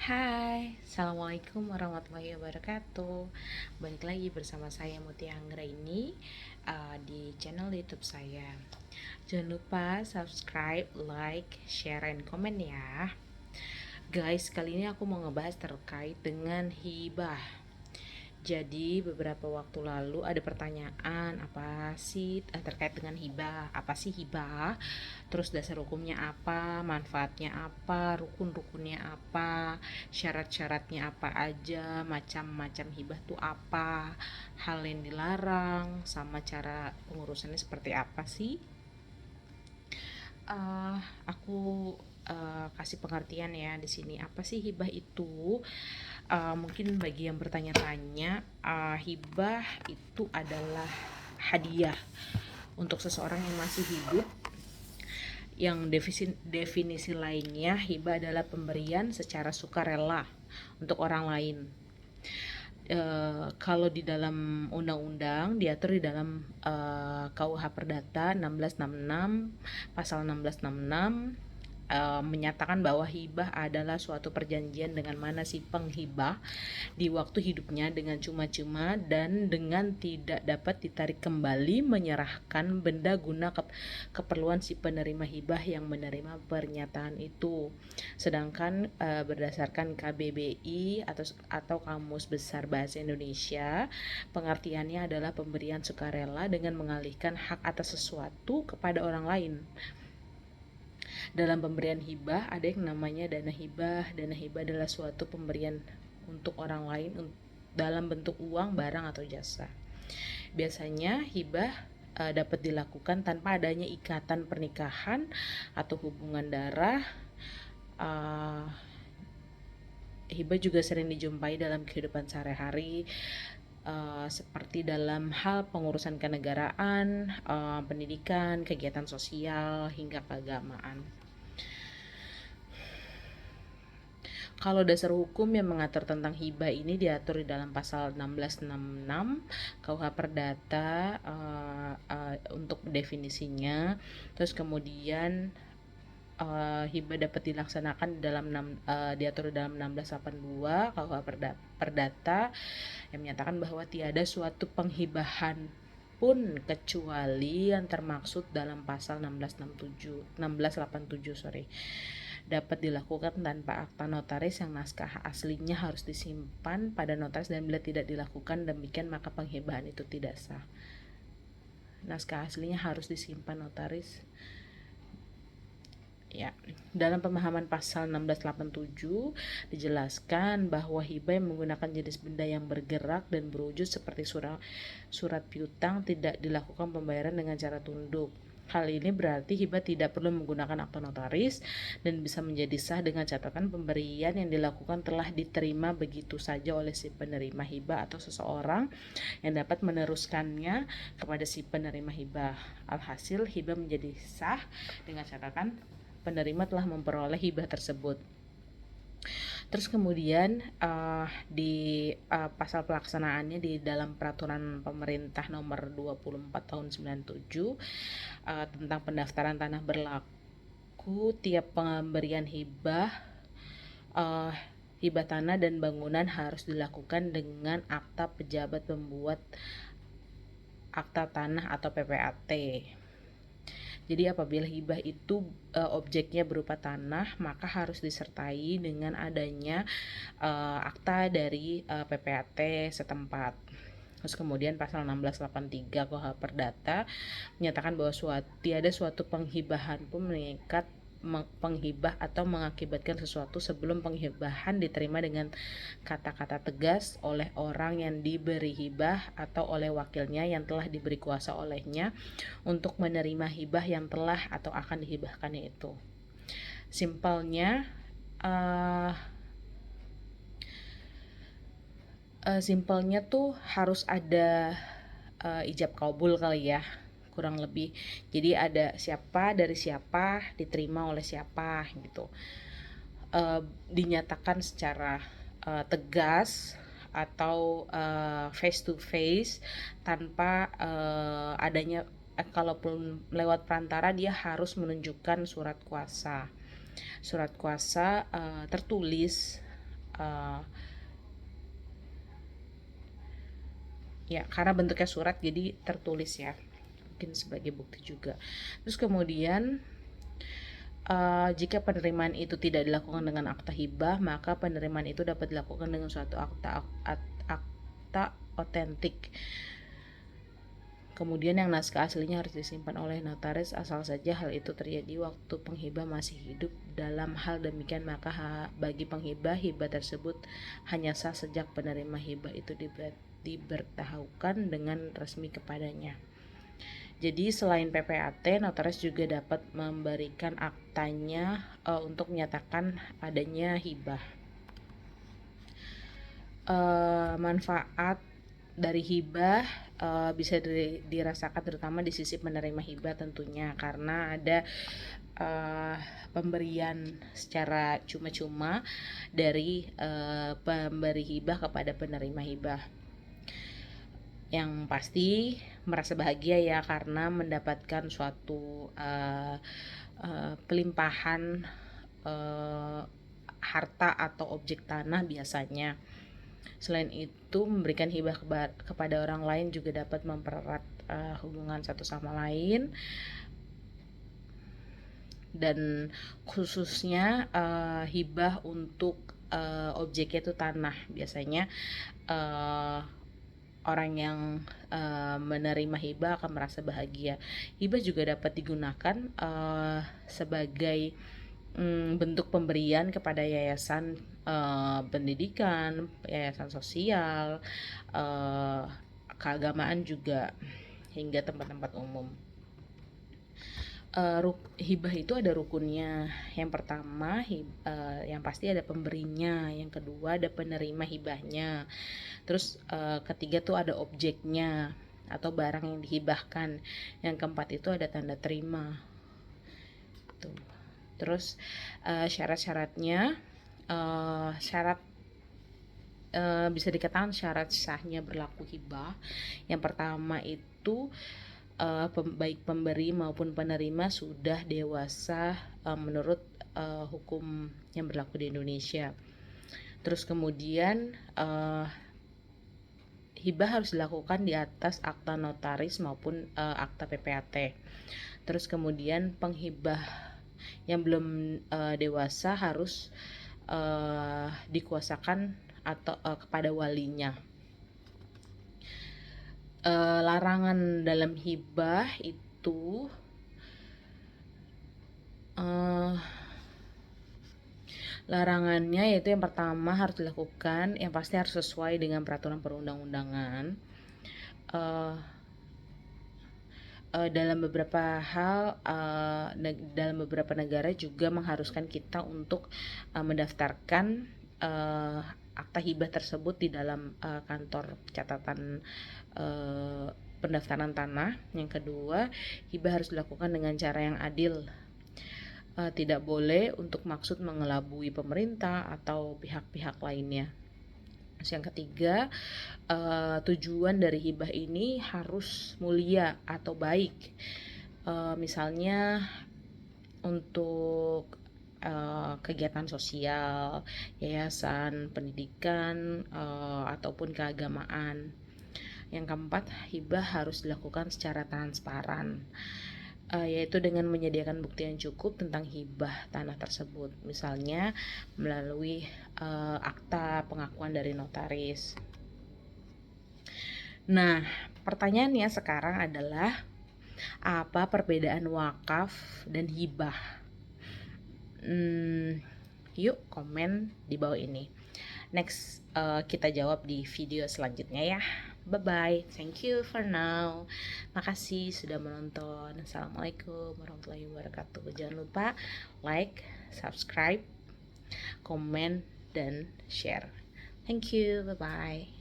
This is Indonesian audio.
Hai, Assalamualaikum warahmatullahi wabarakatuh. Balik lagi bersama saya Mutia Anggraini di channel YouTube saya. Jangan lupa subscribe, like, share, and komen ya. Guys, kali ini aku mau ngebahas terkait dengan hibah. Jadi beberapa waktu lalu ada pertanyaan apa sih terkait dengan hibah, apa sih hibah, terus dasar hukumnya apa, manfaatnya apa, rukun-rukunnya apa, syarat-syaratnya apa aja, macam-macam hibah tuh apa, hal yang dilarang, sama cara pengurusannya seperti apa sih. uh, aku kasih pengertian ya di sini apa sih hibah itu. Mungkin bagi yang bertanya-tanya, hibah itu adalah hadiah untuk seseorang yang masih hidup. Yang definisi lainnya, hibah adalah pemberian secara sukarela untuk orang lain. Kalau di dalam undang-undang diatur di dalam KUH Perdata 1666, pasal 1666 menyatakan bahwa hibah adalah suatu perjanjian dengan mana si penghibah di waktu hidupnya dengan cuma-cuma dan dengan tidak dapat ditarik kembali menyerahkan benda guna keperluan si penerima hibah yang menerima pernyataan itu. Sedangkan berdasarkan KBBI atau Kamus Besar Bahasa Indonesia, pengertiannya adalah pemberian sukarela dengan mengalihkan hak atas sesuatu kepada orang lain. Dalam pemberian hibah ada yang namanya dana hibah. Dana hibah adalah suatu pemberian untuk orang lain dalam bentuk uang, barang atau jasa. Biasanya hibah dapat dilakukan tanpa adanya ikatan pernikahan atau hubungan darah. Hibah juga sering dijumpai dalam kehidupan sehari-hari, seperti dalam hal pengurusan kenegaraan, pendidikan, kegiatan sosial, hingga keagamaan. Kalau dasar hukum yang mengatur tentang hibah ini diatur di dalam pasal 1666 KUH Perdata untuk definisinya. Terus kemudian hibah dapat dilaksanakan dalam diatur dalam 1682 KUH Perdata yang menyatakan bahwa tiada suatu penghibahan pun kecuali yang termaksud dalam pasal 1687 dapat dilakukan tanpa akta notaris yang naskah aslinya harus disimpan pada notaris, dan bila tidak dilakukan demikian maka penghibahan itu tidak sah. Naskah aslinya harus disimpan notaris. Ya, dalam pemahaman pasal 1687 dijelaskan bahwa hibah yang menggunakan jenis benda yang bergerak dan berwujud seperti surat piutang tidak dilakukan pembayaran dengan cara tunduk. Hal ini berarti hibah tidak perlu menggunakan akta notaris dan bisa menjadi sah dengan catatan pemberian yang dilakukan telah diterima begitu saja oleh si penerima hibah atau seseorang yang dapat meneruskannya kepada si penerima hibah. Alhasil hibah menjadi sah dengan catatan penerima telah memperoleh hibah tersebut. Terus kemudian di pasal pelaksanaannya di dalam peraturan pemerintah nomor 24 tahun 97 tentang pendaftaran tanah berlaku, tiap pemberian hibah hibah tanah dan bangunan harus dilakukan dengan akta pejabat pembuat akta tanah atau PPAT. Jadi apabila hibah itu objeknya berupa tanah, maka harus disertai dengan adanya akta dari PPAT setempat. Terus kemudian pasal 1683 KUH Perdata menyatakan bahwa tiada suatu penghibahan pun mengikat penghibah atau mengakibatkan sesuatu sebelum penghibahan diterima dengan kata-kata tegas oleh orang yang diberi hibah atau oleh wakilnya yang telah diberi kuasa olehnya untuk menerima hibah yang telah atau akan dihibahkannya itu. Simpelnya tuh harus ada ijab kabul kali ya, kurang lebih. Jadi ada siapa dari siapa, diterima oleh siapa gitu. Dinyatakan secara tegas atau face to face tanpa adanya kalaupun lewat perantara dia harus menunjukkan surat kuasa tertulis ya karena bentuknya surat jadi tertulis ya, mungkin sebagai bukti juga. Terus kemudian jika penerimaan itu tidak dilakukan dengan akta hibah, maka penerimaan itu dapat dilakukan dengan suatu akta otentik. Kemudian yang naskah aslinya harus disimpan oleh notaris, asal saja hal itu terjadi waktu penghibah masih hidup. Dalam hal demikian maka bagi penghibah, hibah tersebut hanya sah sejak penerima hibah itu diberitahukan dengan resmi kepadanya. Jadi selain PPAT, notaris juga dapat memberikan aktanya untuk menyatakan adanya hibah. Manfaat dari hibah bisa dirasakan terutama di sisi penerima hibah tentunya, karena ada pemberian secara cuma-cuma dari pemberi hibah kepada penerima hibah. Yang pasti merasa bahagia ya, karena mendapatkan suatu pelimpahan harta atau objek tanah biasanya. Selain itu, memberikan hibah kepada orang lain juga dapat mempererat hubungan satu sama lain, dan khususnya hibah untuk objeknya itu tanah. Biasanya orang yang menerima hibah akan merasa bahagia. Hibah juga dapat digunakan sebagai bentuk pemberian kepada yayasan pendidikan, yayasan sosial, keagamaan juga, hingga tempat-tempat umum. Hibah itu ada rukunnya. Yang pertama, yang pasti ada pemberinya. Yang kedua, ada penerima hibahnya. Terus ketiga tuh ada objeknya atau barang yang dihibahkan. Yang keempat itu ada tanda terima. Tuh. Terus syarat-syaratnya, bisa dikatakan syarat sahnya berlaku hibah. Yang pertama itu baik pemberi maupun penerima sudah dewasa menurut hukum yang berlaku di Indonesia. Terus kemudian hibah harus dilakukan di atas akta notaris maupun akta PPAT. Terus kemudian penghibah yang belum dewasa harus dikuasakan atau kepada walinya. Larangan dalam hibah itu larangannya yaitu yang pertama harus dilakukan, yang pasti harus sesuai dengan peraturan perundang-undangan. Dalam beberapa hal, dalam beberapa negara juga mengharuskan kita untuk mendaftarkan akta hibah tersebut di dalam kantor catatan pendaftaran tanah. Yang kedua, hibah harus dilakukan dengan cara yang adil. Tidak boleh untuk maksud mengelabui pemerintah atau pihak-pihak lainnya. Yang ketiga, tujuan dari hibah ini harus mulia atau baik. Misalnya untuk kegiatan sosial, yayasan, pendidikan, ataupun keagamaan. Yang keempat, hibah harus dilakukan secara transparan, yaitu dengan menyediakan bukti yang cukup tentang hibah tanah tersebut, misalnya melalui akta pengakuan dari notaris. Nah, pertanyaannya sekarang adalah apa perbedaan wakaf dan hibah? Yuk komen di bawah ini. Next, kita jawab di video selanjutnya ya. Bye-bye. Thank you for now. Makasih sudah menonton. Assalamualaikum warahmatullahi wabarakatuh. Jangan lupa like, subscribe, komen, dan share. Thank you. Bye-bye.